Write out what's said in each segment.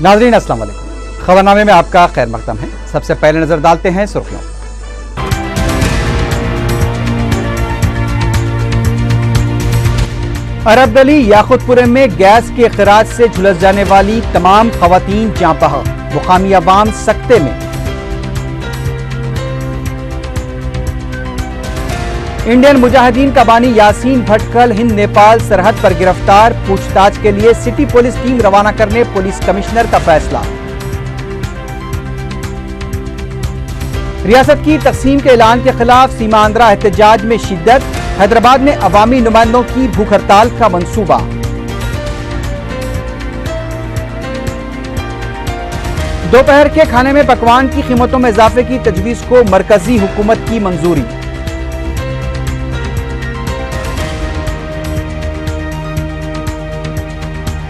नाज़रीन अस्सलाम वालेकुम। खबरनामे में आपका खैर मकदम है। सबसे पहले नजर डालते हैं सुर्खियों। अरब गली याकुतपुरे में गैस के खराज से झुलस जाने वाली तमाम खवातीन जाँ बहक, मुकामी अवाम सकते में। इंडियन मुजाहिदीन का बानी यासीन भटकल हिंद नेपाल सरहद पर गिरफ्तार, पूछताछ के लिए सिटी पुलिस टीम रवाना करने पुलिस कमिश्नर का फैसला। रियासत की तकसीम के ऐलान के खिलाफ सीमा आंध्रा एहतजाज में शिद्दत, हैदराबाद में अवामी नुमाइंदों की भूख हड़ताल का मंसूबा। दोपहर के खाने में पकवान की कीमतों में इजाफे की तजवीज को मरकजी हुकूमत की मंजूरी।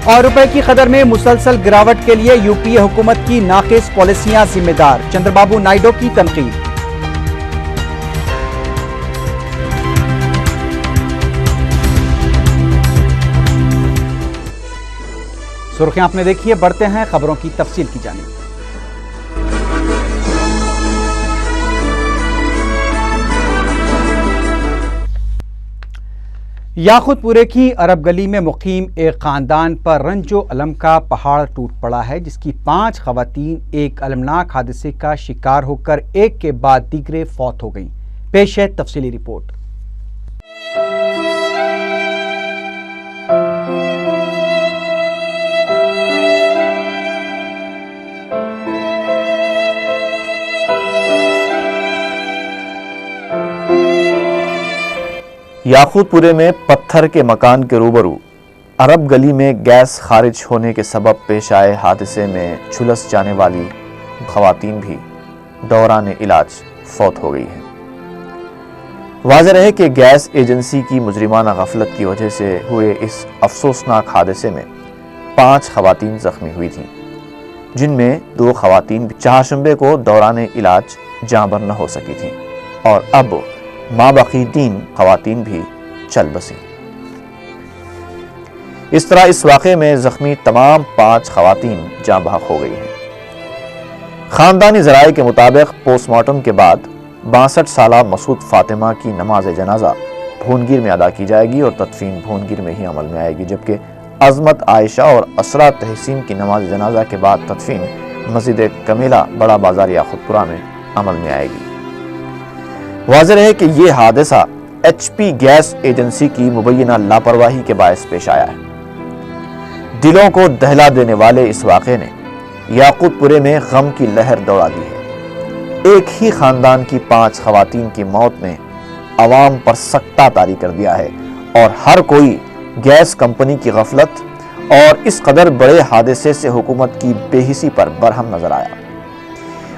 और रुपए की कदर में मुसलसल गिरावट के लिए यूपीए हुकूमत की नाकिस पॉलिसियां जिम्मेदार, चंद्रबाबू नायडू की तनकीद। सुर्खियां आपने देखी है, बढ़ते हैं खबरों की तफसील की जानिब। याकुतपुरे की अरब गली में मुकीम एक खानदान पर रंजो अलम का पहाड़ टूट पड़ा है, जिसकी 5 खवातीन एक अलमनाक हादसे का शिकार होकर एक के बाद दीगरे फौत हो गईं। पेश है तफसीली रिपोर्ट। याकुतपुरे में पत्थर के मकान के रूबरू अरब गली में गैस खारिज होने के सबब पेश आए हादसे में झुलस जाने वाली खवातीन भी दौरान इलाज फौत हो गई हैं। वाज़ेह है कि गैस एजेंसी की मुजरिमाना गफलत की वजह से हुए इस अफसोसनाक हादसे में 5 खवातीन जख्मी हुई थीं, जिनमें 2 खवातीन चारशंबे को दौरान इलाज जाँबर न हो सकी थीं और अब माबाकी 3 खवातीन भी चल बसी। इस तरह इस वाक़े में जख्मी तमाम 5 खवातीन जाँ बहक हो गई हैं। खानदानी ज़राए के मुताबिक पोस्टमार्टम के बाद 62 साला मसूद फातिमा की नमाज जनाजा भूनगिर में अदा की जाएगी और तदफीन भूनगिर में ही अमल में आएगी, जबकि अजमत आयशा और असरा तहसीन की नमाज जनाजा के बाद तदफीन मस्जिद कमेला बड़ा बाजार याकुतपुरा में अमल में आएगी। वाज़ेह है कि ये हादसा HP गैस एजेंसी की मुबैना लापरवाही के बायस पेश आया है। दिलों को दहला देने वाले इस वाक़े ने याकुतपुरे में गम की लहर दौड़ा दी है। एक ही खानदान की 5 खवातीन की मौत ने अवाम पर सख्ता तारी कर दिया है और हर कोई गैस कंपनी की गफलत और इस कदर बड़े हादसे से हुकूमत की बेहिसी पर बरहम नजर आया।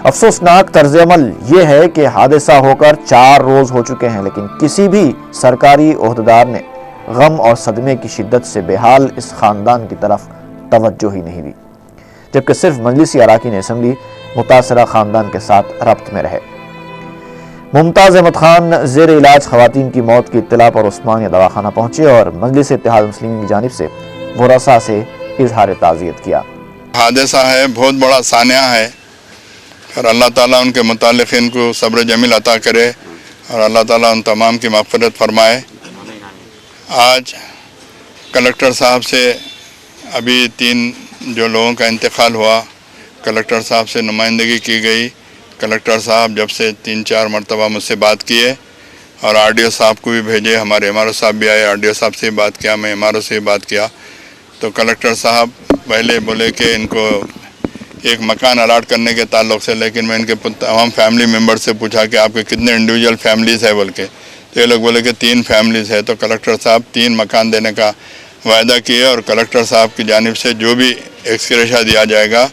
अफसोसनाक तर्ज अमल ये है कि हादसा होकर 4 रोज हो चुके हैं, लेकिन किसी भी सरकारी ओहदेदार ने गम और सदमे की शिद्दत से बेहाल इस खानदान की तरफ तवज्जो ही नहीं दी, जबकि सिर्फ मजलिसी अराकीन असम्बली मुतासरा खानदान के साथ रब्त में रहे। मुमताज अहमद खान ज़ेर इलाज खवातीन की मौत की इत्तला पर उस्मानिया दवाखाना पहुंचे और मजलिस इत्तेहाद मुस्लिमीन की जानिब से वरसा से इजहार ताज़ियत किया। हादसा है, बहुत बड़ा सानिया है और अल्लाह ताला उनके मुतालिकीन को सब्र जमील अता करे और अल्लाह ताला उन तमाम की मग़फ़िरत फरमाए। आज कलेक्टर साहब से अभी 3 जो लोगों का इंतकाल हुआ, कलेक्टर साहब से नुमाइंदगी की गई। कलेक्टर साहब जब से 3-4 मरतबा मुझसे बात किए और RDO साहब को भी भेजे, हमारे MRO साहब भी आए, RDO साहब से बात किया, मैं MRO से बात किया। तो कलेक्टर साहब पहले बोले कि इनको एक मकान अलाट करने के ताल्लुक़ से, लेकिन मैं इनके तमाम फैमिली मेम्बर से पूछा कि आपके कितने इंडिविजुअल फैमिलीज़ है बोल के, तो ये लोग बोले कि 3 फैमिलीज़ है। तो कलेक्टर साहब 3 मकान देने का वायदा किए और कलेक्टर साहब की जानिब से जो भी एक्सग्रेशा दिया जाएगा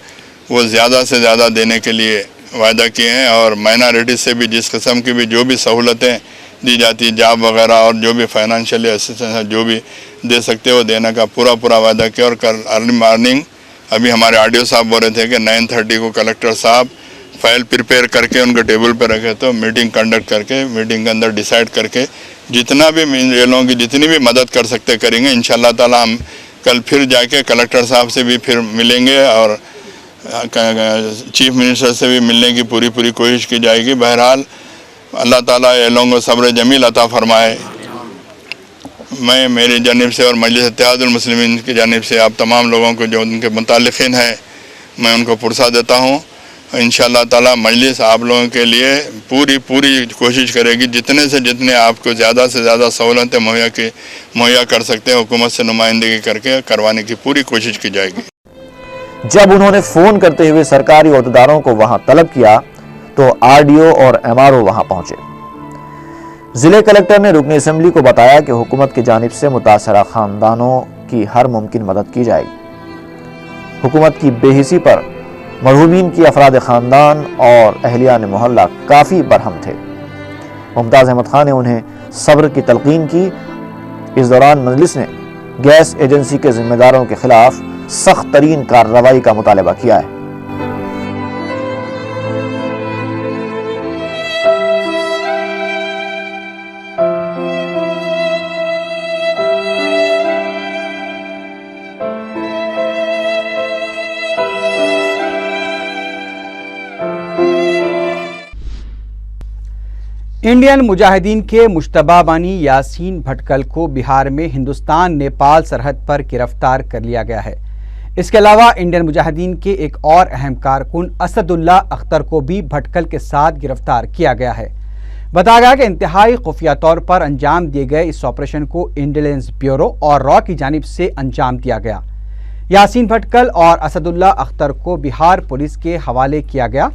वो ज़्यादा से ज़्यादा देने के लिए वायदा किए हैं और माइनॉरिटी से भी जिस किस्म की भी जो भी सहूलतें दी जाती, जॉब वगैरह और जो भी फाइनेंशियली असिस्टेंस जो भी दे सकते हो देने का पूरा वायदा किया। और कल अर्ली मॉर्निंग अभी हमारे RDO साहब बोल रहे थे कि 9:30 को कलेक्टर साहब फाइल प्रिपेयर करके उनके टेबल पर रखे, तो मीटिंग कंडक्ट करके मीटिंग के अंदर डिसाइड करके जितना भी ये लोगों की जितनी भी मदद कर सकते करेंगे। इंशाअल्लाह ताला हम कल फिर जाके कलेक्टर साहब से भी फिर मिलेंगे और چیف منسٹر سے بھی ملنے کی پوری کوشش کی جائے گی. بہرحال اللہ تعالیٰ یہ لوگوں کو صبر جمیل عطا فرمائے. میں میری جانب سے اور مجلس اتحاد المسلمین کی جانب سے آپ تمام لوگوں کو جو ان کے متعلقین ہیں میں ان کو پرسہ دیتا ہوں. انشاءاللہ تعالیٰ مجلس آپ لوگوں کے لیے پوری کوشش کرے گی جتنے سے جتنے آپ کو زیادہ سے زیادہ سہولتیں مہیا کر سکتے ہیں حکومت سے نمائندگی کر کے کروانے کی پوری کوشش کی جائے گی. جب انہوں نے فون کرتے ہوئے سرکاری عہدیداروں کو وہاں طلب کیا تو RDO اور MRO وہاں پہنچے. ضلع کلکٹر نے رکن اسمبلی کو بتایا کہ حکومت کی جانب سے متاثرہ خاندانوں کی ہر ممکن مدد کی جائے گی. حکومت کی بے حسی پر مرحومین کی افراد خاندان اور اہلیان محلہ کافی برہم تھے. ممتاز احمد خان نے انہیں صبر کی تلقین کی. اس دوران مجلس نے گیس ایجنسی کے ذمہ داروں کے خلاف سخت ترین کارروائی کا مطالبہ کیا ہے. انڈین مجاہدین کے مشتبہ بانی یاسین بھٹکل کو بہار میں ہندوستان نیپال سرحد پر گرفتار کر لیا گیا ہے. اس کے علاوہ انڈین مجاہدین کے ایک اور اہم کارکن اسد اللہ اختر کو بھی بھٹکل کے ساتھ گرفتار کیا گیا ہے. بتایا گیا کہ انتہائی خفیہ طور پر انجام دیے گئے اس آپریشن کو انٹیلیجنس بیورو اور را کی جانب سے انجام دیا گیا. یاسین بھٹکل اور اسد اللہ اختر کو بہار پولیس کے حوالے کیا گیا.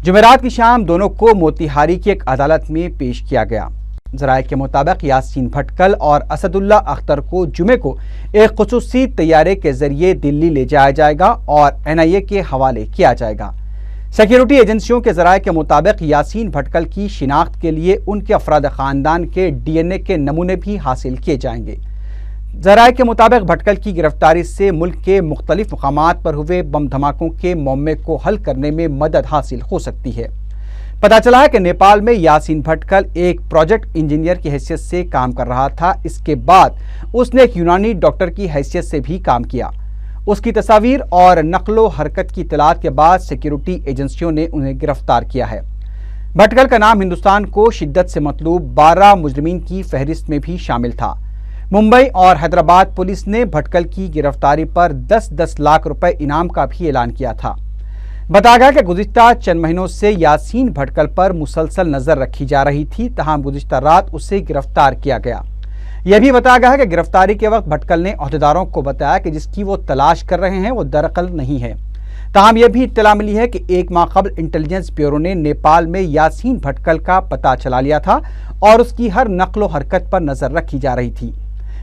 جمعرات کی شام دونوں کو موتیہاری کی ایک عدالت میں پیش کیا گیا. ذرائع کے مطابق یاسین بھٹکل اور اسد اللہ اختر کو جمعے کو ایک خصوصی طیارے کے ذریعے دلی لے جایا جائے گا اور NIA کے حوالے کیا جائے گا. سیکیورٹی ایجنسیوں کے ذرائع کے مطابق یاسین بھٹکل کی شناخت کے لیے ان کے افراد خاندان کے DNA کے نمونے بھی حاصل کیے جائیں گے. ذرائع کے مطابق بھٹکل کی گرفتاری سے ملک کے مختلف مقامات پر ہوئے بم دھماکوں کے معمے کو حل کرنے میں مدد حاصل ہو سکتی ہے. پتہ چلا ہے کہ نیپال میں یاسین بھٹکل ایک پروجیکٹ انجینئر کی حیثیت سے کام کر رہا تھا. اس کے بعد اس نے ایک یونانی ڈاکٹر کی حیثیت سے بھی کام کیا. اس کی تصاویر اور نقل و حرکت کی اطلاعات کے بعد سیکیورٹی ایجنسیوں نے انہیں گرفتار کیا ہے. بھٹکل کا نام ہندوستان کو شدت سے مطلوب 12 مجرمین کی فہرست میں بھی شامل تھا. ممبئی اور حیدرآباد پولیس نے بھٹکل کی گرفتاری پر 10 لاکھ روپے انعام کا بھی اعلان کیا تھا. بتایا گیا کہ گزشتہ چند مہینوں سے یاسین بھٹکل پر مسلسل نظر رکھی جا رہی تھی، تاہم گزشتہ رات اسے گرفتار کیا گیا. یہ بھی بتایا گیا ہے کہ گرفتاری کے وقت بھٹکل نے عہدیداروں کو بتایا کہ جس کی وہ تلاش کر رہے ہیں وہ دراصل نہیں ہے. تاہم یہ بھی اطلاع ملی ہے کہ ایک ماہ قبل انٹیلیجنس بیورو نے نیپال میں یاسین بھٹکل کا پتہ چلا لیا تھا اور اس کی ہر نقل و حرکت پر نظر رکھی جا رہی تھی.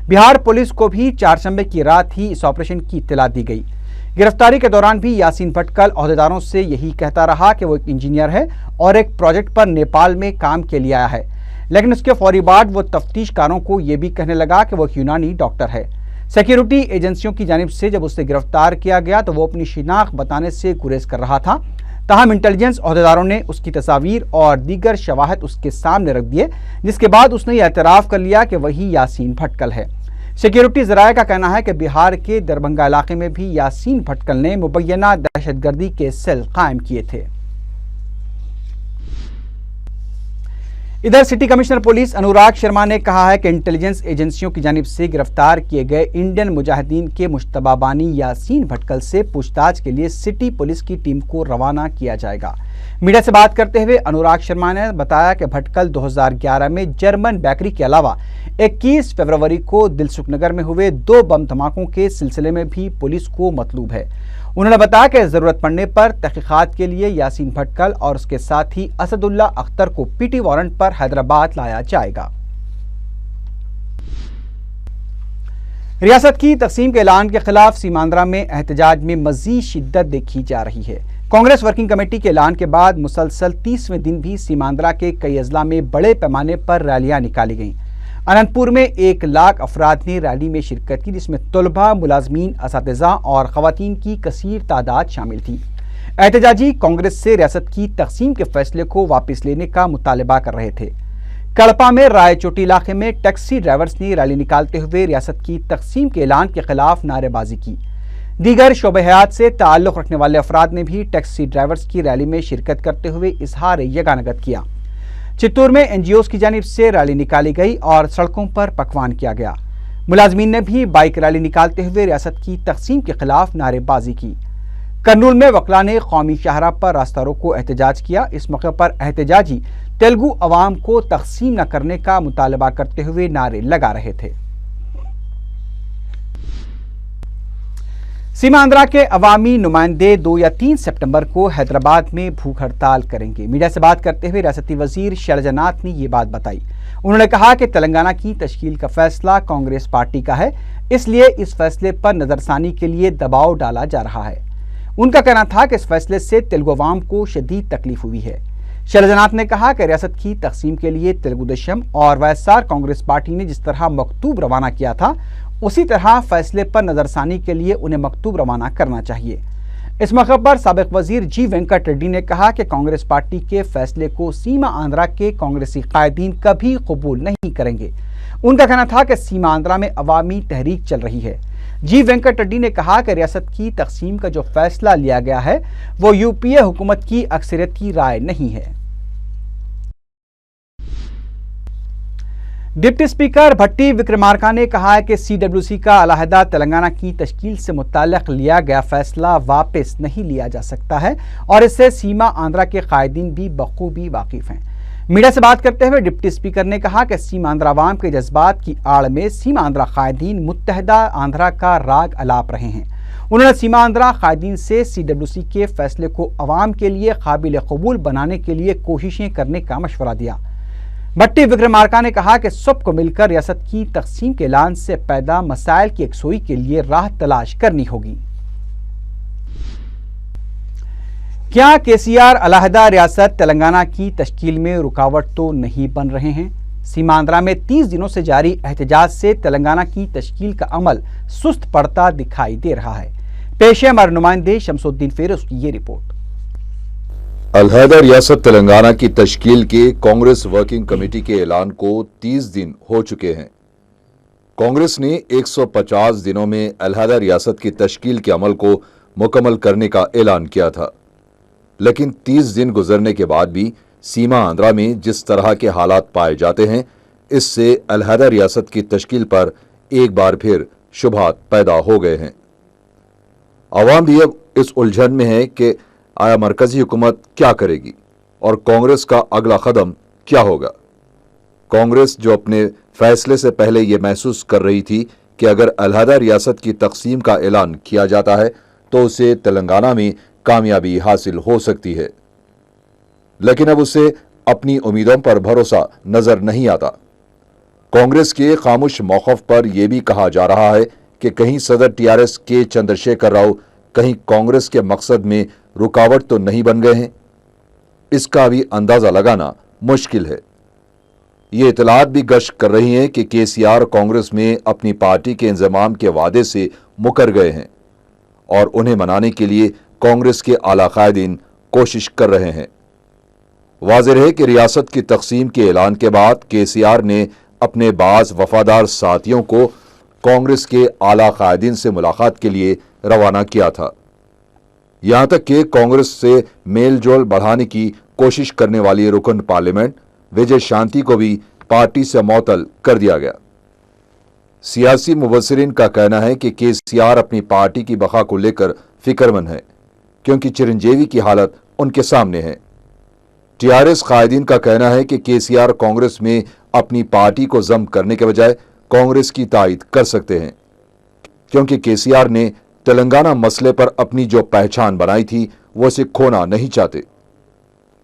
بہار پولیس کو بھی چہارشنبے کی رات ہی اس آپریشن کی اطلاع دی گئی. گرفتاری کے دوران بھی یاسین بھٹکل عہدیداروں سے یہی کہتا رہا کہ وہ ایک انجینئر ہے اور ایک پروجیکٹ پر نیپال میں کام کے لیے آیا ہے، لیکن اس کے فوری بعد وہ تفتیش کاروں کو یہ بھی کہنے لگا کہ وہ ایک یونانی ڈاکٹر ہے. سیکیورٹی ایجنسیوں کی جانب سے جب اسے گرفتار کیا گیا تو وہ اپنی شناخت بتانے سے گریز کر رہا تھا. تاہم انٹیلیجنس عہدیداروں نے اس کی تصاویر اور دیگر شواہد اس کے سامنے رکھ دیے، جس کے بعد اس نے یہ اعتراف کر لیا کہ وہی یاسین بھٹکل ہے. سیکیورٹی ذرائع کا کہنا ہے کہ بہار کے دربھنگہ علاقے میں بھی یاسین بھٹکل نے مبینہ دہشت گردی کے سیل قائم کیے تھے. ادھر city commissioner police Anurag Sharma نے کہا ہے کہ انٹیلیجنس ایجنسیوں کی جانب سے گرفتار کیے گئے انڈین مجاہدین کے مشتبہ بانی یاسین بھٹکل سے پوچھ تاچھ کے لیے سٹی پولیس کی ٹیم کو روانہ کیا جائے گا. میڈیا سے بات کرتے ہوئے انوراگ شرما نے بتایا کہ بھٹکل 2011 میں جرمن بیکری کے علاوہ 21 فروری کو دلسکھ نگر میں ہوئے 2 بم دھماکوں کے سلسلے میں بھی پولیس کو مطلوب ہے. انہوں نے بتایا کہ ضرورت پڑنے پر تحقیقات کے لیے یاسین بھٹکل اور اس کے ساتھی اسد اللہ اختر کو PT وارنٹ پر حیدرآباد لایا جائے گا. ریاست کی تقسیم کے اعلان کے خلاف سیماندرا میں احتجاج میں مزید شدت دیکھی جا رہی ہے. کانگریس ورکنگ کمیٹی کے اعلان کے بعد مسلسل 30ویں دن بھی سیماندرا کے کئی اضلاع میں بڑے پیمانے پر ریلیاں نکالی گئیں. اننت پور میں 1 لاکھ افراد نے ریلی میں شرکت کی، جس میں طلباء، ملازمین، اساتذہ اور خواتین کی کثیر تعداد شامل تھی. احتجاجی کانگریس سے ریاست کی تقسیم کے فیصلے کو واپس لینے کا مطالبہ کر رہے تھے. کڑپا میں رائے چوٹی علاقے میں ٹیکسی ڈرائیورز نے ریلی نکالتے ہوئے ریاست کی تقسیم کے اعلان کے خلاف نعرے بازی کی. दीगर शोबे हयात से ताल्लुक़ रखने वाले अफराद ने भी टैक्सी ड्राइवर्स की रैली में शिरकत करते हुए इजहार यगानगत किया। चित्तूर में NGOs की जानिब से रैली निकाली गई और सड़कों पर पकवान किया गया। मुलाजमीन ने भी बाइक रैली निकालते हुए रियासत की तकसीम के खिलाफ नारेबाजी की। कर्नूल में वकला ने कौमी शाहराह पर रास्ता रोको एहतजाज किया। इस मौके पर एहतजाजी तेलुगु अवाम को तकसीम न करने का मुतालबा करते हुए नारे लगा रहे थे। सीमांध्रा के अवामी नुमाइंदे 2 या 3 सितंबर को हैदराबाद में भूख हड़ताल करेंगे। मीडिया से बात करते हुए रियासती वजीर शैलजा नाथ ने ये बात बताई। उन्होंने कहा कि तेलंगाना की तश्कील का फैसला कांग्रेस पार्टी का है, इसलिए इस फैसले पर नजरसानी के लिए दबाव डाला जा रहा है। उनका कहना था कि इस फैसले से तेलुगु अवाम को शदीद तकलीफ हुई है। शैलजा नाथ ने कहा कि रियासत की तकसीम के लिए तेलुगु देशम और YSR कांग्रेस पार्टी ने जिस तरह मकतूब रवाना किया था, उसी तरह फैसले पर नजरसानी के लिए उन्हें मकतूब रवाना करना चाहिए। इस मौके पर साबिक वजीर जी वेंकट रेड्डी ने कहा कि कांग्रेस पार्टी के फैसले को सीमा आंध्रा के कांग्रेसी कायदीन कभी कबूल नहीं करेंगे। उनका कहना था कि सीमा आंध्रा में अवामी तहरीक चल रही है। जी वेंकट रेड्डी ने कहा कि रियासत की तकसीम का जो फैसला लिया गया है वो UPA हुकूमत की अक्सरियती राय नहीं है। डिप्टी स्पीकर भट्टी विक्रमार्का ने कहा है कि CWC का अलहदा तेलंगाना की तश्कील से मुताल्लिक लिया गया फैसला वापस नहीं लिया जा सकता है और इससे सीमा आंध्रा के कायदीन भी बखूबी वाकिफ हैं। मीडिया से बात करते हुए डिप्टी स्पीकर ने कहा कि सीमा आंध्रा अवाम के जज्बात की आड़ में सीमा आंध्रा कायदीन मुत्तहदा आंध्रा का राग अलाप रहे हैं। उन्होंने सीमा आंध्रा कायदीन से CWC के फैसले को अवाम के लिए काबिल कबूल बनाने के लिए कोशिशें करने का मशवरा दिया। भट्टी विक्रमार्का ने कहा कि सबको मिलकर रियासत की तकसीम के ऐलान से पैदा मसाइल की यकसुई के लिए राह तलाश करनी होगी। क्या KCR अलहदा रियासत तेलंगाना की तश्कील में रुकावट तो नहीं बन रहे हैं? सीमा आंध्रा में 30 दिनों से जारी एहतजाज से तेलंगाना की तश्कील का अमल सुस्त पड़ता दिखाई दे रहा है। पेश है हमारे नुमाइंदे शमसुद्दीन फेरोज की ये रिपोर्ट। अलहदा रियासत तेलंगाना की तश्कील के कांग्रेस वर्किंग कमेटी के ऐलान को 30 दिन हो चुके हैं। कांग्रेस ने 150 दिनों में अलहदा रियासत की तश्कील के अमल को मुकम्मल करने का ऐलान किया था, लेकिन 30 दिन गुजरने के बाद भी सीमा आंध्रा में जिस तरह के हालात पाए जाते हैं, इससे अलहदा रियासत की तश्कील पर एक बार फिर शुबहात पैदा हो गए हैं। अवाम भी अब इस उलझन में है कि आया मरकजी हुकूमत क्या करेगी और कांग्रेस का अगला कदम क्या होगा। कांग्रेस जो अपने फैसले से पहले यह महसूस कर रही थी कि अगर अलहदा रियासत की तकसीम का ऐलान किया जाता है तो उसे तेलंगाना में कामयाबी हासिल हो सकती है, लेकिन अब उसे अपनी उम्मीदों पर भरोसा नजर नहीं आता। कांग्रेस के खामोश मौक़िफ़ पर यह भी कहा जा रहा है कि कहीं सदर TRS के चंद्रशेखर राव कहीं कांग्रेस के मकसद में रुकावट तो नहीं बन गए हैं। इसका भी अंदाजा लगाना मुश्किल है। ये इतलात भी गश्त कर रही हैं कि KCR कांग्रेस में अपनी पार्टी के इंजमाम के वादे से मुकर गए हैं और उन्हें मनाने के लिए कांग्रेस के आला कायदीन कोशिश कर रहे हैं। वाज़ेह है कि रियासत की तकसीम के ऐलान के बाद KCR ने अपने बाज़ वफादार साथियों को कांग्रेस के आला कायदीन से मुलाकात के लिए रवाना किया था। यहां तक कि कांग्रेस से मेल जोल बढ़ाने की कोशिश करने वाली रुकन पार्लियामेंट विजय शांति को भी पार्टी से मअतल कर दिया गया। सियासी मुबस्सिरीन का कहना है कि KCR अपनी पार्टी की बका को लेकर फिक्रमंद है, क्योंकि चिरंजीवी की हालत उनके सामने है। TRS कायदीन का कहना है कि KCR कांग्रेस में अपनी पार्टी को जम करने के बजाय कांग्रेस की तायद कर सकते हैं, क्योंकि KCR ने तेलंगाना मसले पर अपनी जो पहचान बनाई थी वो उसे खोना नहीं चाहते।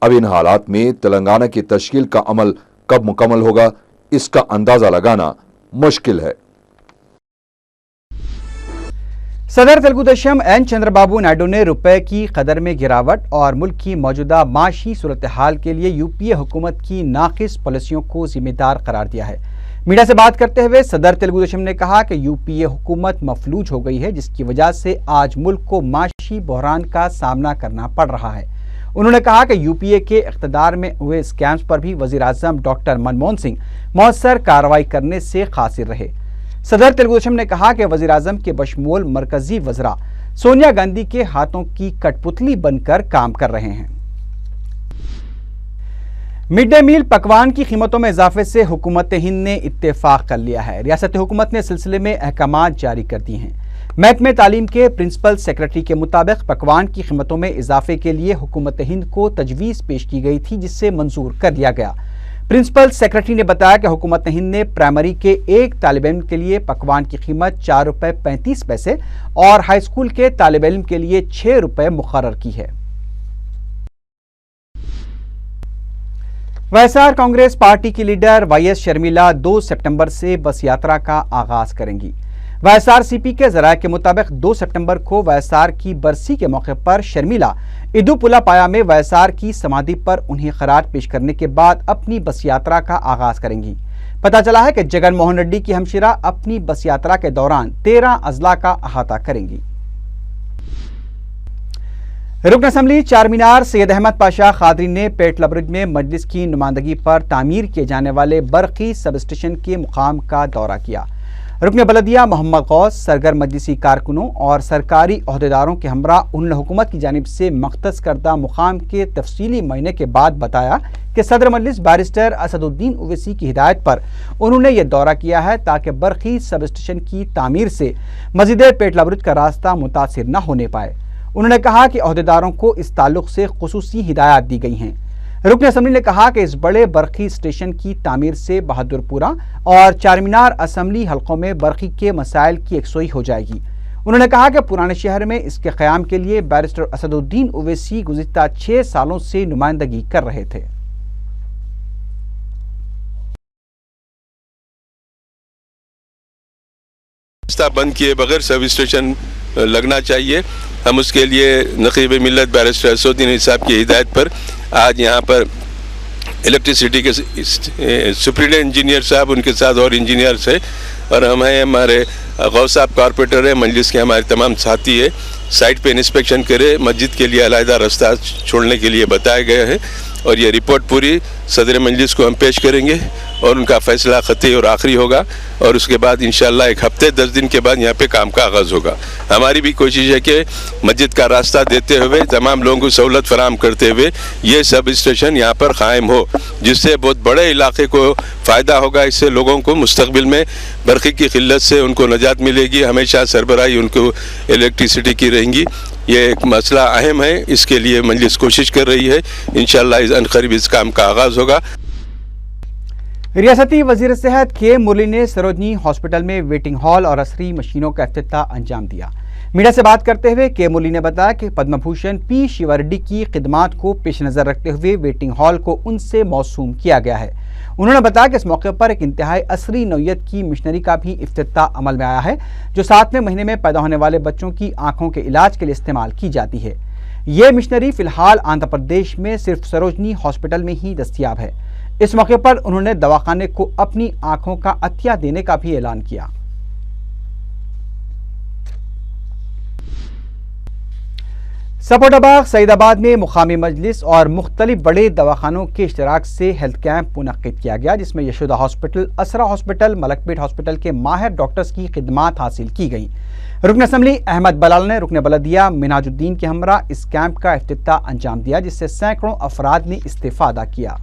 अब इन हालात में तेलंगाना की तश्कील का अमल कब मुकम्मल होगा, इसका अंदाजा लगाना मुश्किल है। सदर तेलुगु देशम N चंद्रबाबू नायडू ने रुपए की कदर में गिरावट और मुल्क की मौजूदा माशी सूरत हाल के लिए UPA हुकूमत की नाकिस पॉलिसियों को जिम्मेदार करार दिया है। मीडिया से बात करते हुए सदर तेलुगु देशम ने कहा कि UPA हुकूमत मफलूज हो गई है, जिसकी वजह से आज मुल्क को माशी बहरान का सामना करना पड़ रहा है। उन्होंने कहा कि UPA के इख्तिदार में हुए स्कैम्स पर भी वज़ीर आज़म डॉक्टर मनमोहन सिंह मौसर कार्रवाई करने से कासिर रहे। सदर तेलुगु देशम ने कहा कि वज़ीर आज़म के बशमूल मरकजी वज़रा सोनिया गांधी के हाथों की कठपुतली बनकर काम कर रहे हैं। मिड डे मील पकवान की कीमतों में इजाफे से हुकूमत हिंद ने इत्तेफाक कर लिया है। रियासत हुकूमत ने इस सिलसिले में अहकामात जारी कर दिए हैं। महकमे तालीम के प्रिंसिपल सेक्रेटरी के मुताबिक पकवान की कीमतों में इजाफे के लिए हुकूमत हिंद को तजवीज़ पेश की गई थी, जिससे मंजूर कर लिया गया। प्रिंसिपल सेक्रेटरी ने बताया कि हुकूमत हिंद ने प्राइमरी के एक तालिब इल्म के लिए पकवान की कीमत 4 रुपये 35 पैसे और हाई स्कूल के तालिब इल्म के लिए 6 रुपये मुकर्रर की है। वाईएसआर कांग्रेस पार्टी की लीडर वाईएस शर्मिला 2 सितंबर से बस यात्रा का आगाज करेंगी। वाईएसआरसीपी के ज़राए के मुताबिक 2 सितंबर को वाईएसआर की बरसी के मौके पर शर्मिला इदुपुला पाया में वाईएसआर की समाधि पर उन्हें खराज पेश करने के बाद अपनी बस यात्रा का आगाज करेंगी। पता चला है कि जगन मोहन रेड्डी की हमशिरा अपनी बस यात्रा के दौरान 13 अजला का अहाता करेंगी। रुकन असम्बली चारमीनार सैयद अहमद पाशा खादरी ने पेट लबरज में मजलिस की नुमाइंदगी पर तामीर किए जाने वाले बरकी सब स्टेशन के मुकाम का दौरा किया। रुकन बलदिया मोहम्मद गौस सरगर्म मजलिसी कारकुनों और सरकारी अहदेदारों के हमरा उन्होंने हुकूमत की जानिब से मख्तस करदा मुकाम के तफसीली महीने के बाद बताया कि सदर मजलिस बैरिस्टर असदुद्दीन ओवैसी की हिदायत पर उन्होंने ये दौरा किया है ताकि बरकी सब स्टेशन की तामीर से मस्जिद पेट लबरज का रास्ता मुतासिर न होने पाए। उन्होंने कहा कि अहदेदारों को इस ताल्लुक से खुसूसी हिदायत दी गई हैं। रुकन असम्बली ने कहा कि इस बड़े बरकी स्टेशन की तामीर से बहादुरपुरा और चारमीनार असम्बली हलकों में बरकी के मसाइल की यकसोई हो जाएगी। उन्होंने कहा कि पुराने शहर में इसके क़याम के लिए बैरिस्टर असदुद्दीन ओवैसी गुज़िश्ता 6 सालों से नुमाइंदगी कर रहे थे। बंद किए बगैर सब स्टेशन लगना चाहिए। हम उसके लिए नक़ीब मिल्लत बैरिस्टर असदुद्दीन साहब की हिदायत पर आज यहाँ पर इलेक्ट्रिसिटी के सुप्रीडेंट इंजीनियर साहब उनके साथ और इंजीनियर्स है और हमारे गौस साहब कॉर्पोरेटर है, मजलिस के हमारे तमाम साथी है, साइट पे इंस्पेक्शन करे, मस्जिद के लिए अलहदा रास्ता छोड़ने के लिए बताए गए हैं और ये रिपोर्ट पूरी सदर मजलिस को हम पेश करेंगे और उनका फैसला ख़त्ई और आखिरी होगा और उसके बाद इंशाअल्लाह 1 हफ्ते 10 दिन के बाद यहाँ पे काम का आगाज़ होगा। हमारी भी कोशिश है कि मस्जिद का रास्ता देते हुए तमाम लोगों को सहूलत फराहम करते हुए ये सब स्टेशन यहाँ पर कायम हो, जिससे बहुत बड़े इलाके को फ़ायदा होगा। इससे लोगों को मुस्तकबिल में बरक़ी की क़िल्लत से उनको नजात मिलेगी, हमेशा सरबराही उनको इलेक्ट्रिसिटी की रहेंगी। ये एक मसला अहम है, इसके लिए मजलिस कोशिश कर रही है। इंशाअल्लाह अनक़रीब इस काम का आगाज़ होगा। रियासती वज़ीर सेहत के मुरली ने सरोजनी हॉस्पिटल में वेटिंग हॉल और असरी मशीनों का इफ्तिताह अंजाम दिया। मीडिया से बात करते हुए के मुरली ने बताया कि पद्म भूषण पी शिवा रेड्डी की खिदमात को पेश नज़र रखते हुए वेटिंग हॉल को उनसे मौसूम किया गया है। उन्होंने बताया कि इस मौके पर एक इंतहाई असरी नौयत की मिशनरी का भी इफ्तिताह अमल में आया है, जो 7वें महीने में पैदा होने वाले बच्चों की आंखों के इलाज के लिए इस्तेमाल की जाती है। ये मिशनरी फिलहाल आंध्र प्रदेश में सिर्फ सरोजनी हॉस्पिटल में ही दस्तियाब है। इस मौके पर उन्होंने दवाखाने को अपनी आंखों का अतिया देने का भी ऐलान किया। सपोटाबाग सईदाबाद में मुकामी मजलिस और मुख्तलिफ बड़े दवाखानों के इश्तराक से हेल्थ कैंप मुनक्किद किया गया, जिसमें यशोदा हॉस्पिटल, असरा हॉस्पिटल, मलकपेट हॉस्पिटल के माहिर डॉक्टर्स की खिदमात हासिल की गई। रुकन असम्बली अहमद बलाल ने रुकन बलदिया मिनाजुद्दीन के हमरा इस कैंप का इफ्तिताह अंजाम दिया, जिससे सैकड़ों अफराद ने इस्तेफादा किया।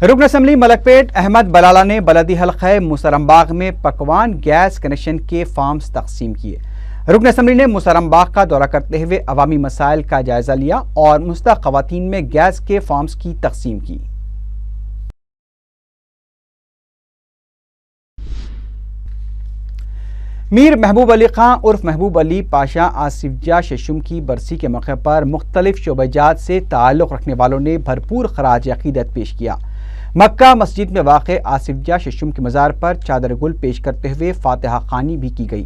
रुकन असम्बली मलकपेट अहमद बलाला ने बलदी हल्क़े मुसरमबाग में पकवान गैस कनेक्शन के फार्म्स तकसीम किए। रुकन असम्बली ने मुसरमबाग का दौरा करते हुए अवामी मसाइल का जायजा लिया और मुस्तहक़ ख़वातीन में गैस के फार्म्स की तकसीम की। मीर महबूब अली खां उर्फ महबूब अली पाशा आसिफ जा शशुम की बरसी के मौके पर मुख्तलिफ शोबेजात से ताल्लुक़ रखने वालों ने भरपूर खराज अक़ीदत पेश किया। मक्का मस्जिद में वाक़े आसिफ जा शशुम के मज़ार पर चादर गुल पेश करते हुए फातिहा ख़ानी भी की गई।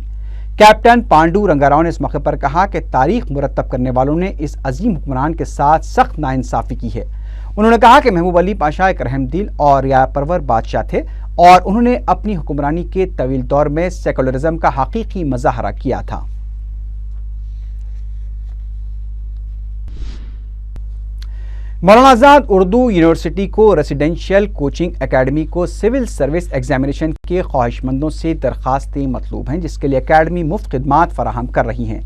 कैप्टन पांडू रंगाराव ने इस मौके पर कहा कि तारीख मुरतब करने वालों ने इस अजीम हुक्मरान के साथ सख्त नाइंसाफ़ी की है। उन्होंने कहा कि महबूब अली पाशा एक रहमदिल और रियाया परवर बादशाह थे और उन्होंने अपनी हुक्मरानी के तवील दौर में सेकुलरिज्म का हकीकी मज़ाहरा किया था। مولانا آزاد اردو یونیورسٹی کو ریزیڈینشیل کوچنگ اکیڈمی کو سول سروس ایگزامینیشن کے خواہش مندوں سے درخواستیں مطلوب ہیں، جس کے لیے اکیڈمی مفت خدمات فراہم کر رہی ہیں۔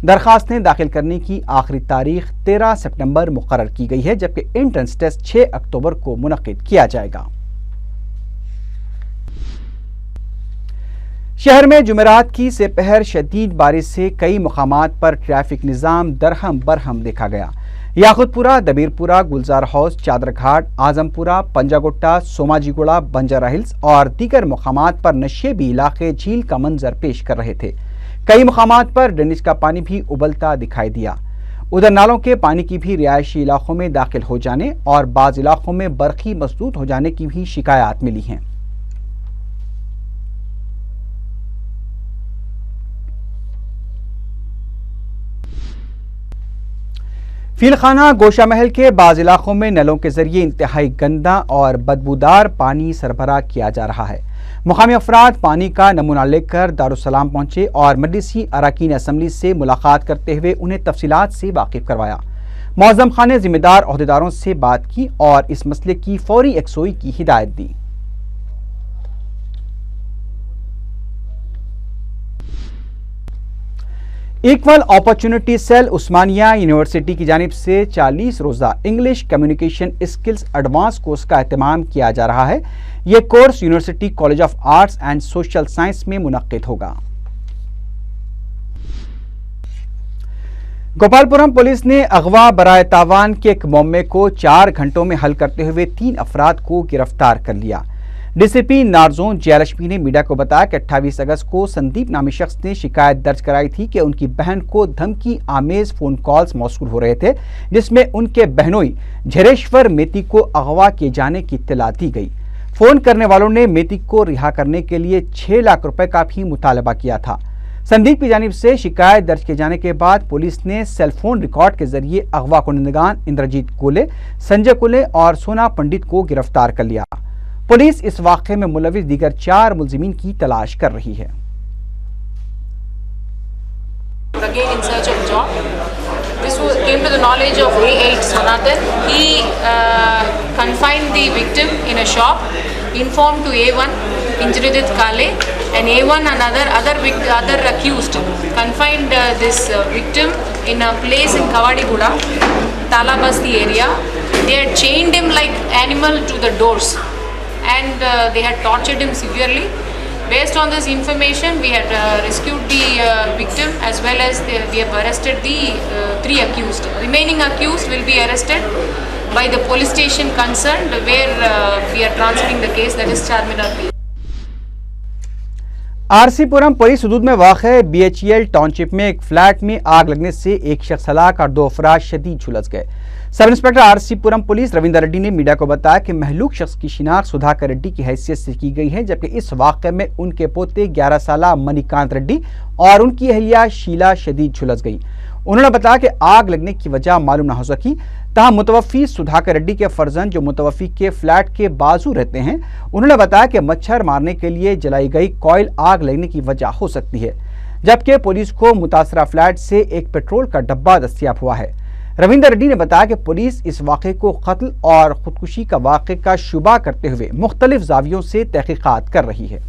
درخواستیں داخل کرنے کی آخری تاریخ 13 سپٹمبر مقرر کی گئی ہے، جبکہ انٹرنس ٹیسٹ 6 اکتوبر کو منعقد کیا جائے گا۔ شہر میں جمعرات کی سپہر شدید بارش سے کئی مقامات پر ٹریفک نظام درہم برہم دیکھا گیا۔ یاقوت پورہ، دبیر پورہ، گلزار ہاؤس، چادر گھاٹ، اعظم پورہ، پنجا گٹا، سوماجی گوڑا، بنجارا ہلز اور دیگر مقامات پر نشیبی علاقے جھیل کا منظر پیش کر رہے تھے۔ کئی مقامات پر ڈرینیج کا پانی بھی ابلتا دکھائی دیا۔ ادھر نالوں کے پانی کی بھی رہائشی علاقوں میں داخل ہو جانے اور بعض علاقوں میں برقی مسدود ہو جانے کی بھی شکایات ملی ہیں۔ فیل خانہ گوشہ محل کے بعض علاقوں میں نلوں کے ذریعے انتہائی گندا اور بدبودار پانی سربراہ کیا جا رہا ہے۔ مقامی افراد پانی کا نمونہ لے کر دارالسلام پہنچے اور مجلسی اراکین اسمبلی سے ملاقات کرتے ہوئے انہیں تفصیلات سے واقف کروایا۔ معظم خان نے ذمہ دار عہدیداروں سے بات کی اور اس مسئلے کی فوری یکسوئی کی ہدایت دی۔ ایکول اپارچونٹی سیل عثمانیہ یونیورسٹی کی جانب سے 40 روزہ English communication skills advance course کا اہتمام کیا جا رہا ہے۔ یہ course university college of arts and social science میں منعقد ہوگا۔ گوپالپورم پولیس نے اغوا برائے تاوان کے ایک معاملے کو 4 گھنٹوں میں حل کرتے ہوئے 3 افراد کو گرفتار کر لیا۔ ڈی سی پی نارزون جے لکشمی نے میڈیا کو بتایا کہ 28 اگست کو سندیپ نامی شخص نے شکایت درج کرائی تھی کہ ان کی بہن کو دھمکی آمیز فون کالز موصول ہو رہے تھے، جس میں ان کے بہنوئی جھریشور میتی کو اغوا کیے جانے کی اطلاع دی گئی۔ فون کرنے والوں نے میتی کو رہا کرنے کے لیے 6 لاکھ روپے کا بھی مطالبہ کیا تھا۔ سندیپ کی جانب سے شکایت درج کیے جانے کے بعد پولیس نے سیل فون ریکارڈ کے ذریعے اغوا کنندگان اندرجیت کولے، سنجے کولے اور سونا پنڈت کو گرفتار کر لیا۔ پولیس اس واقعے میں ملوث دیگر 4 ملزمین کی تلاش کر رہی ہے۔ Again in search of job. This came to the knowledge of A8 Sanatan. He confined the victim in a shop, informed to A1 Injridit Kale, and A1 and other accused confined this victim in a place in Kawadiguda, Talabasti area. They had chained him like animal to the doors. And they had tortured him severely. Based on this information, we had rescued the victim as well as we have arrested the 3 accused. Remaining accused will be arrested by the police station concerned, where we are transferring the case, that is Charminar P. R C Puram police حدود میں واقع BHEL town شپ میں ایک flat میں آگ لگنے سے ایک شخص ہلاک اور 2 افراد شدید جھلس گئے۔ Sub inspector R C Puram police Ravinder Reddy نے میڈیا کو بتایا کہ مہلوک شخص کی شناخت سدھاکر ریڈی کی حیثیت سے کی گئی ہے، جبکہ اس واقعے میں ان کے پوتے 11 سالہ منی کانت ریڈی اور ان کی اہلیہ شیلا شدید جھلس گئی۔ انہوں نے بتایا کہ آگ لگنے کی وجہ معلوم نہ ہو سکی، تاہم متوفی سدھاکر ریڈی کے فرزند جو متوفی کے فلیٹ کے بازو رہتے ہیں، انہوں نے بتایا کہ مچھر مارنے کے لیے جلائی گئی کوئل آگ لگنے کی وجہ ہو سکتی ہے، جبکہ پولیس کو متاثرہ فلیٹ سے ایک پیٹرول کا ڈبہ دستیاب ہوا ہے۔ رویندر ریڈی نے بتایا کہ پولیس اس واقعے کو قتل اور خودکشی کا واقعے کا شبہ کرتے ہوئے مختلف زاویوں سے تحقیقات کر رہی ہے۔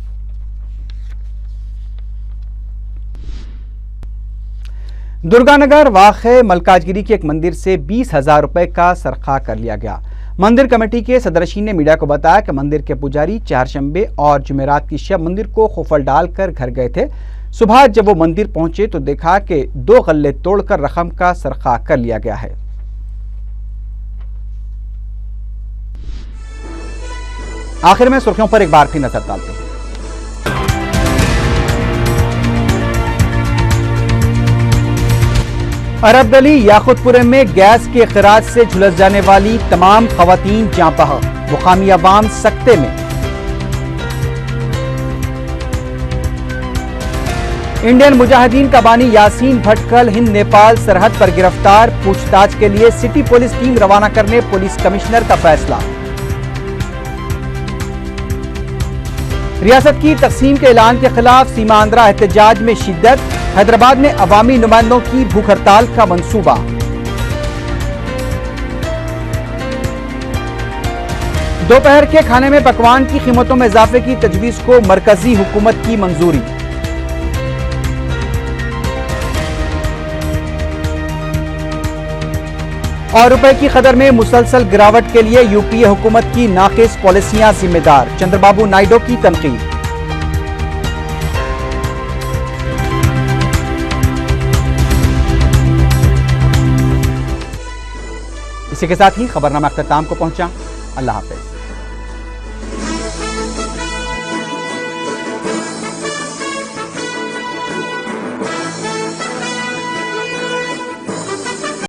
درگانگر واقع ملکاج گیری کے ایک مندر سے 20,000 روپے کا سرقہ کر لیا گیا۔ مندر کمیٹی کے صدرشین نے میڈیا کو بتایا کہ مندر کے پجاری چہارشنبے اور جمعرات کی شب مندر کو قفل ڈال کر گھر گئے تھے۔ صبح جب وہ مندر پہنچے تو دیکھا کہ 2 غلے توڑ کر رقم کا سرقہ کر لیا گیا ہے۔ آخر میں سرخیوں پر ایک بار پھر نظر ڈالتے ہیں۔ عرب گلی یاقوت پورے میں گیس کے اخراج سے جھلس جانے والی تمام خواتین جاں بحق، مقامی عوام سکتے میں۔ انڈین مجاہدین کا بانی یاسین بھٹکل ہند نیپال سرحد پر گرفتار، پوچھ تاچھ کے لیے سٹی پولیس ٹیم روانہ کرنے پولیس کمشنر کا فیصلہ۔ ریاست کی تقسیم کے اعلان کے خلاف سیماندرا احتجاج میں شدت، حیدرآباد میں عوامی نمائندوں کی بھوک ہڑتال کا منصوبہ۔ दोपहर के खाने में पकवान की कीमतों में इजाफे की तजवीज़ को मरकजी हुकूमत की मंजूरी। और रुपए की कदर में मुसलसल गिरावट के लिए यूपीए हुकूमत की नाक़िस पॉलिसियां जिम्मेदार, चंद्रबाबू नायडू की तनकीद। इसी के साथ ही खबरनामा अख्ताम को पहुंचा। अल्लाह हाफ़िज़।